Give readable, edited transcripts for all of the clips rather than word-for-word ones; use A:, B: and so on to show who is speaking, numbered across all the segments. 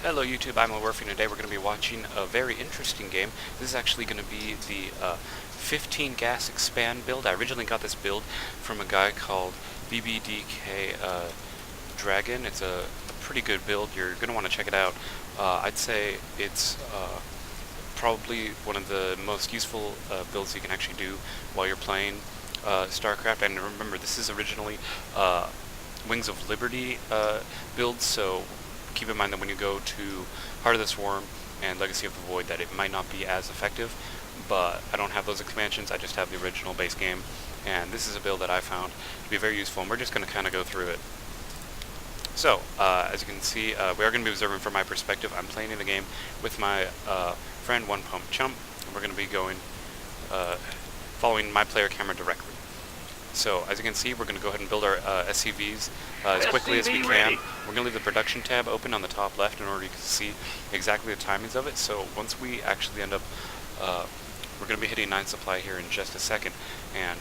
A: Hello YouTube, I'm Elwirfy and today we're going to be watching a very interesting game. This is actually going to be the 15 gas expand build. I originally got this build from a guy called BBDK Dragon. It's a pretty good build. You're going to want to check it out. I'd say it's probably one of the most useful builds you can actually do while you're playing Starcraft. And remember, this is originally Wings of Liberty build, so keep in mind that when you go to Heart of the Swarm and Legacy of the Void that it might not be as effective, but I don't have those expansions, I just have the original base game, and this is a build that I found to be very useful, and we're just going to kind of go through it. So, as you can see, we are going to be observing from my perspective. I'm playing in the game with my friend One Pump Chump, and we're going to be going, following my player camera directly. So, as you can see, we're going to go ahead and build our SCVs as quickly as we can. We're going to leave the production tab open on the top left in order to see exactly the timings of it. So, once we actually end up, we're going to be hitting 9 supply here in just a second. And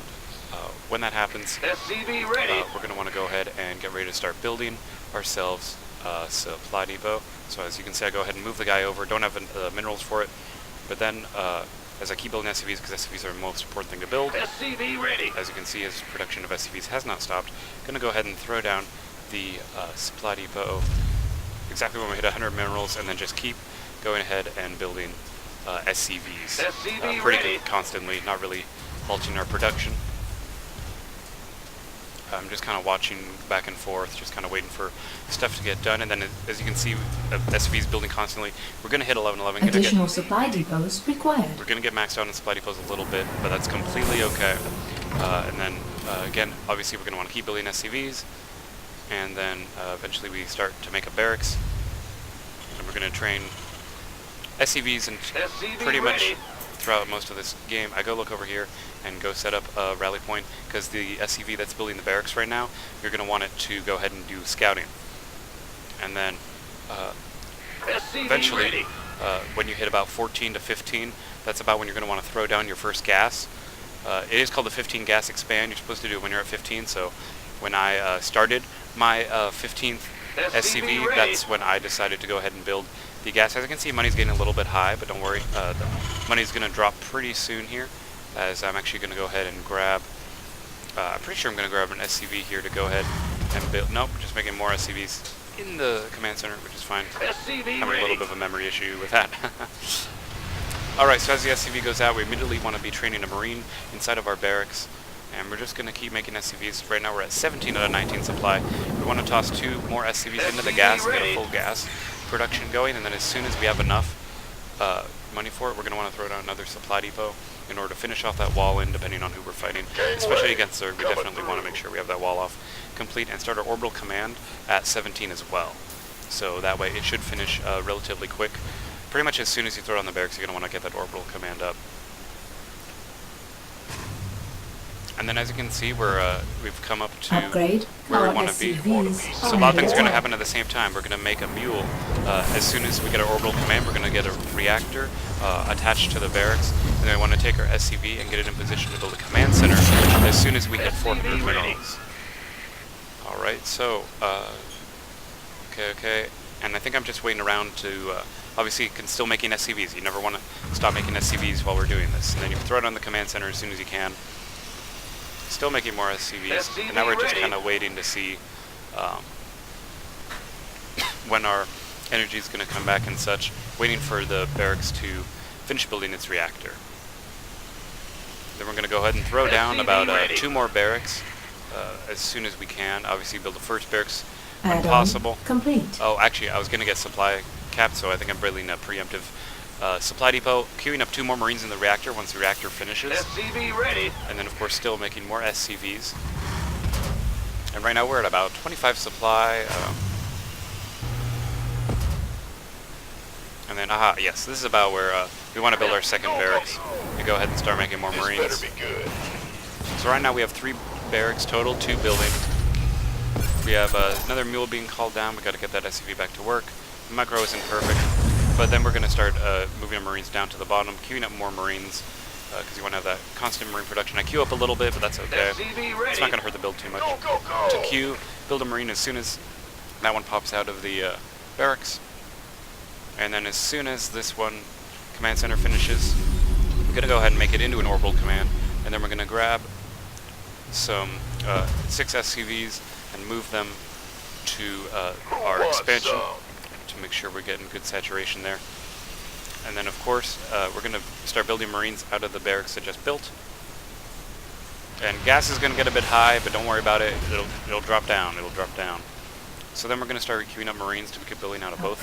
A: when that happens, we're going to want to go ahead and get ready to start building ourselves a supply depot. So, as you can see, I go ahead and move the guy over. Don't have minerals for it. But then, as I keep building SCVs, because SCVs are the most important thing to build.
B: SCV ready.
A: As you can see, his production of SCVs has not stopped. I'm going to go ahead and throw down the supply depot exactly when we hit 100 minerals, and then just keep going ahead and building SCVs pretty constantly, not really halting our production. I'm just kind of watching back and forth, just kind of waiting for stuff to get done, and then as you can see, SCVs building constantly. We're going to hit 1111.
C: Additional supply depots required.
A: We're going to get maxed out on supply depots a little bit, but that's completely okay. And then, again, obviously we're going to want to keep building SCVs, and then eventually we start to make a barracks, and we're going to train SCVs and pretty much throughout most of this game. I go look over here and go set up a rally point, because the SCV that's building the barracks right now, you're going to want it to go ahead and do scouting. And then eventually, when you hit about 14 to 15, that's about when you're going to want to throw down your first gas. It is called the 15 gas expand. You're supposed to do it when you're at 15, so when I started my 15th SCV, that's when I decided to go ahead and build the gas. As you can see, money's getting a little bit high, but don't worry, the money's going to drop pretty soon here, as I'm actually going to go ahead and grab, I'm pretty sure I'm going to grab an SCV here to go ahead and build. Nope, just making more SCVs in the command center, which is fine. Having a little bit of a memory issue with that. Alright, so as the SCV goes out, we immediately want to be training a Marine inside of our barracks, and we're just going to keep making SCVs. Right now we're at 17 out of 19 supply. We want to toss 2 more SCVs into the gas and get a full gas production going, and then as soon as we have enough money for it, we're going to want to throw down another supply depot in order to finish off that wall in, depending on who we're fighting. Especially against Zerg, we definitely want to make sure we have that wall off complete, and start our orbital command at 17 as well. So that way it should finish relatively quick. Pretty much as soon as you throw down the barracks, you're going to want to get that orbital command up. And then as you can see, we've come up to where we want to be. So a lot of things are going to happen at the same time. We're going to make a mule. As soon as we get our orbital command, we're going to get a reactor attached to the barracks. And then we want to take our SCV and get it in position to build a command center as soon as we hit 400 minerals. Alright, so, okay. And I think I'm just waiting around to, obviously you can still making SCVs. You never want to stop making SCVs while we're doing this. And then you throw it on the command center as soon as you can. Still making more SCVs, and now we're just kind of waiting to see when our energy is going to come back and such, waiting for the barracks to finish building its reactor. Then we're going to go ahead and throw down about 2 more barracks as soon as we can. Obviously build the first barracks when possible.
C: Complete.
A: Oh, actually, I was going to get supply capped, so I think I'm building a preemptive supply depot, queuing up 2 more Marines in the reactor once the reactor finishes.
B: SCV ready.
A: And then, of course, still making more SCVs. And right now we're at about 25 supply. And then, yes, this is about where we want to build our second barracks. We go ahead and start making more Marines. So right now we have 3 barracks total, 2 building. We have another mule being called down. We got to get that SCV back to work. The macro isn't perfect. But then we're going to start moving our Marines down to the bottom, queuing up more Marines, because you want to have that constant Marine production. I queue up a little bit, but that's okay. It's not going to hurt the build too much. To queue, build a Marine as soon as that one pops out of the barracks. And then as soon as this one command center finishes, we're going to go ahead and make it into an orbital command, and then we're going to grab some 6 SCVs and move them to our expansion to make sure we're getting good saturation there. And then of course we're going to start building Marines out of the barracks I just built. And gas is going to get a bit high, but don't worry about it. It'll drop down. It'll drop down. So then we're going to start queuing up Marines to keep building out of both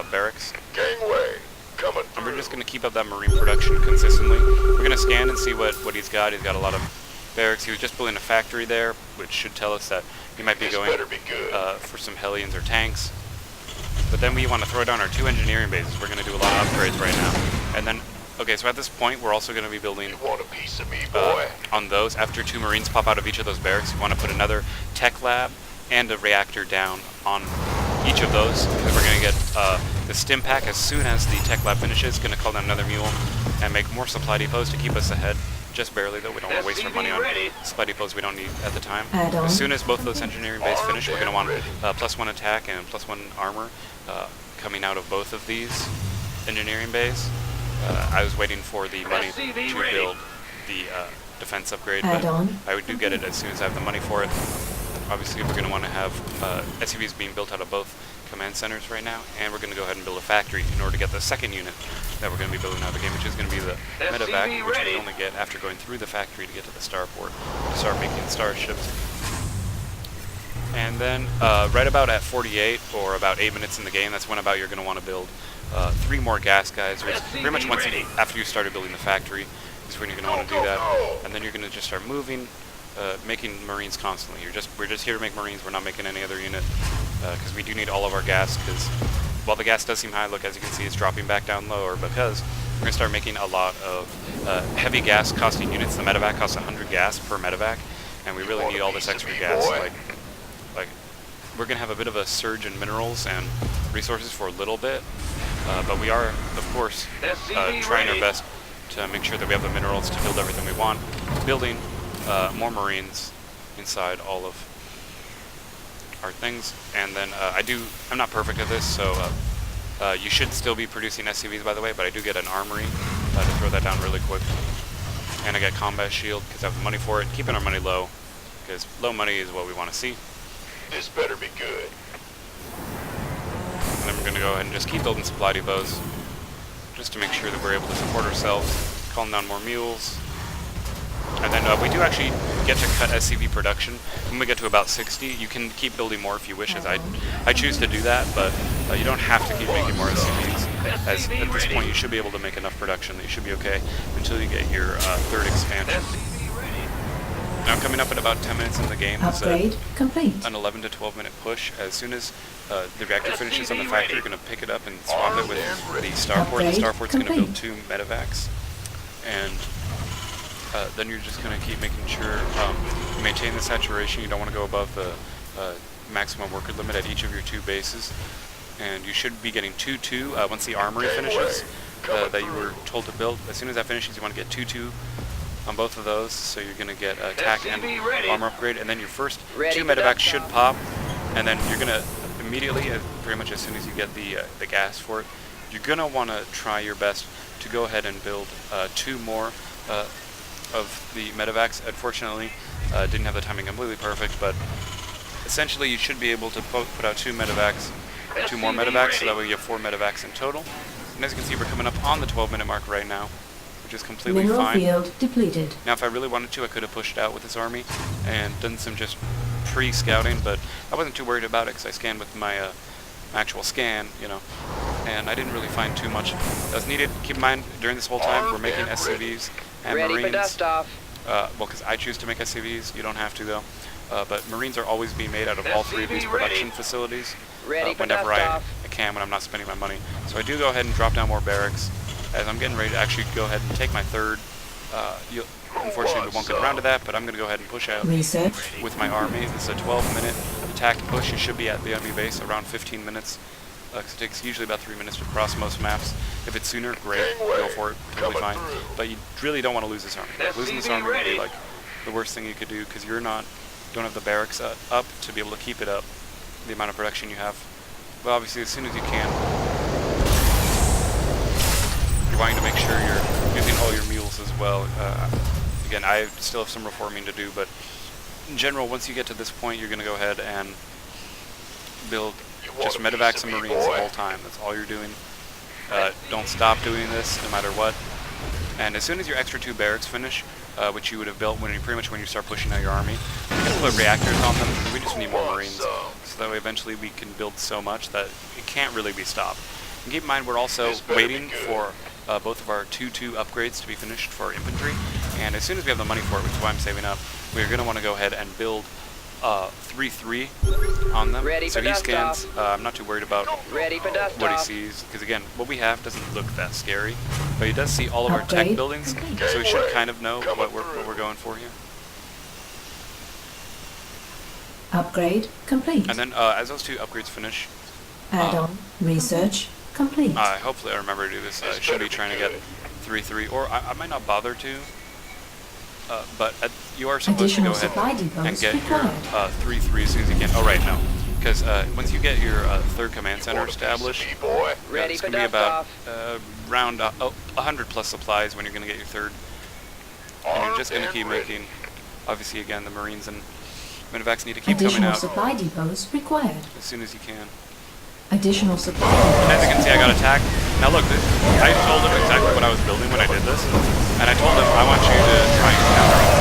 A: barracks.
B: Gangway, coming
A: And we're
B: through.
A: just going to keep up that Marine production consistently. We're going to scan and see what he's got. He's got a lot of barracks. He was just building a factory there, which should tell us that he might be
B: This
A: going
B: better be good.
A: for some Hellions or tanks. But then we want to throw down our 2 engineering bases. We're going to do a lot of upgrades right now. And then, okay, so at this point, we're also going to be building
B: You want a piece of me, boy?
A: on those. After 2 Marines pop out of each of those barracks, you want to put another tech lab and a reactor down on each of those, because we're going to get the stim pack as soon as the tech lab finishes. Going to call down another mule and make more supply depots to keep us ahead. Just barely, though. We don't want to waste our money on supply depots we don't need at the time.
C: Add-on.
A: As soon as both those engineering bases finish, we're going to want +1 attack and +1 armor coming out of both of these engineering bays. I was waiting for the money to build the defense upgrade, but
C: Add-on.
A: I do get it as soon as I have the money for it. Obviously, we're going to want to have SUVs being built out of both command centers right now, and we're going to go ahead and build a factory in order to get the second unit that we're going to be building out of the game, which is going to be the medevac, which we only get after going through the factory to get to the starport to start making starships. And then right about at 48, or about 8 minutes in the game, that's when about you're going to want to build 3 more gas guys, which pretty much after you started building the factory is when you're going to want to do that. And then you're going to just start moving, making Marines constantly. We're just here to make Marines. We're not making any other unit because we do need all of our gas, because while the gas does seem high, look, as you can see, it's dropping back down lower because we're going to start making a lot of heavy gas costing units. The medevac costs 100 gas per medevac, and we really need all this extra gas. Like we're going to have a bit of a surge in minerals and resources for a little bit, but we are, of course, trying our best to make sure that we have the minerals to build everything we want, building more Marines inside all of our things. And then I'm not perfect at this, so you should still be producing SCVs, by the way, but I do get an armory to throw that down really quick. And I get combat shield because I have the money for it, keeping our money low, because low money is what we want to see.
B: This better be good.
A: And then we're going to go ahead and just keep building supply depots, just to make sure that we're able to support ourselves, calling down more mules. And then we do actually get to cut SCV production when we get to about 60. You can keep building more if you wish, as I choose to do that, but you don't have to keep making more SCVs, as at this point you should be able to make enough production that you should be okay until you get your 3rd expansion. Now coming up at about 10 minutes in the game is
C: Upgrade complete.
A: an 11 to 12 minute push. As soon as the reactor finishes on the factory, you're going to pick it up and swap it with the starport. The starport's going to build 2 medevacs, and then you're just going to keep making sure you maintain the saturation. You don't want to go above the maximum worker limit at each of your 2 bases, and you should be getting 2-2 once the armory finishes that you were told to build. As soon as that finishes, you want to get 2-2 on both of those, so you're going to get attack and armor upgrade, and then your first 2 medevacs should pop, and then you're going to immediately, pretty much as soon as you get the gas for it, you're going to want to try your best to go ahead and build 2 more of the medevacs. Unfortunately, didn't have the timing completely perfect, but essentially you should be able to put out 2 medevacs, 2 more medevacs, so that way you have 4 medevacs in total. And as you can see, we're coming up on the 12-minute mark right now, which is completely
C: Mineral
A: fine.
C: field depleted.
A: Now, if I really wanted to, I could have pushed out with this army and done some just pre-scouting, but I wasn't too worried about it because I scanned with my actual scan, and I didn't really find too much that was needed. Keep in mind, during this whole time, we're making SCVs and
D: Ready
A: Marines.
D: for dust off.
A: Well, because I choose to make SCVs, you don't have to though. But Marines are always being made out of all 3 of these production facilities
D: Ready for
A: whenever
D: dust
A: I
D: off.
A: can, when I'm not spending my money. So I do go ahead and drop down more barracks, as I'm getting ready to actually go ahead and take my 3rd. Unfortunately, we won't get around to that, but I'm going to go ahead and push out
C: Research.
A: with my army. This is a 12-minute attack push. You should be at the enemy base around 15 minutes. Because it takes usually about 3 minutes to cross most maps. If it's sooner, great, go for it, totally fine. But you really don't want to lose this army. Losing this army would be like the worst thing you could do, because don't have the barracks up to be able to keep it up, the amount of production you have. But obviously, as soon as you can, wanting to make sure you're using all your mules as well. Again, I still have some reforming to do, but in general, once you get to this point, you're going to go ahead and build just medevacs and marines the whole time. That's all you're doing. Don't stop doing this, no matter what. And as soon as your extra 2 barracks finish, which you would have built when you start pushing out your army, you can put reactors on them. We just need more marines, so that way eventually we can build so much that it can't really be stopped. And keep in mind, we're also waiting for both of our 2-2 upgrades to be finished for our infantry, and as soon as we have the money for it, which is why I'm saving up, we're going to want to go ahead and build 3-3 on them. So he scans. I'm not too worried about what he sees, because again, what we have doesn't look that scary, but he does see all of our tech buildings, so he should kind of know what we're going for here.
C: Upgrade complete.
A: And then as those 2 upgrades finish,
C: Add-on research complete.
A: hopefully I remember to do this. I should be trying to get 3-3, or I might not bother to. But you are supposed to go ahead and get your 3-3 as soon as you can. Oh, right, no. Because once you get your 3rd command center established, it's going to be about around 100 plus supplies when you're going to get your 3rd. And you're just going to keep making, obviously, again, the marines and medevacs need to keep coming out
C: supply depots required.
A: as soon as you can.
C: Additional supply
A: And as you can see, I got attacked. Now look, I told him exactly what I was building when I did this, and I told him I want you to try and counter it.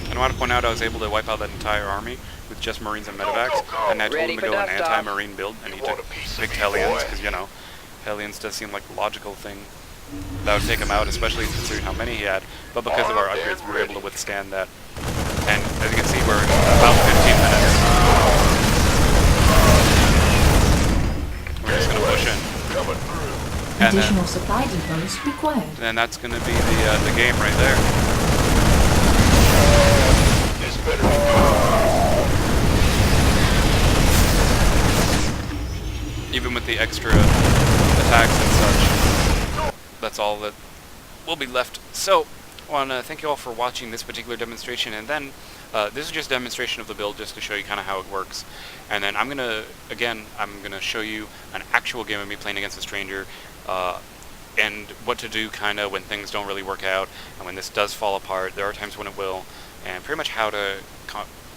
A: And I want to point out I was able to wipe out that entire army with just marines and medevacs, and I told him to go an anti-marine build, and he took picked Hellions, because, you know, Hellions does seem like the logical thing that would take him out, especially considering how many he had, but because of our upgrades we were able to withstand that. And as you can see, we're about 15 minutes. We're just going to push in. And
C: additional supply depots required.
A: then that's going to be the game right there.
B: This better be good.
A: Even with the extra attacks and such, that's all that will be left. So, I want to thank you all for watching this particular demonstration, and then this is just a demonstration of the build just to show you kind of how it works. And then I'm going to show you an actual game of me playing against a stranger, and what to do kind of when things don't really work out, and when this does fall apart. There are times when it will, and pretty much how to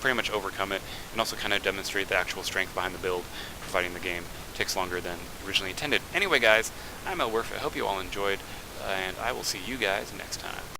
A: pretty much overcome it, and also kind of demonstrate the actual strength behind the build, providing the game takes longer than originally intended. Anyway guys, I'm Elwirfy. I hope you all enjoyed, and I will see you guys next time.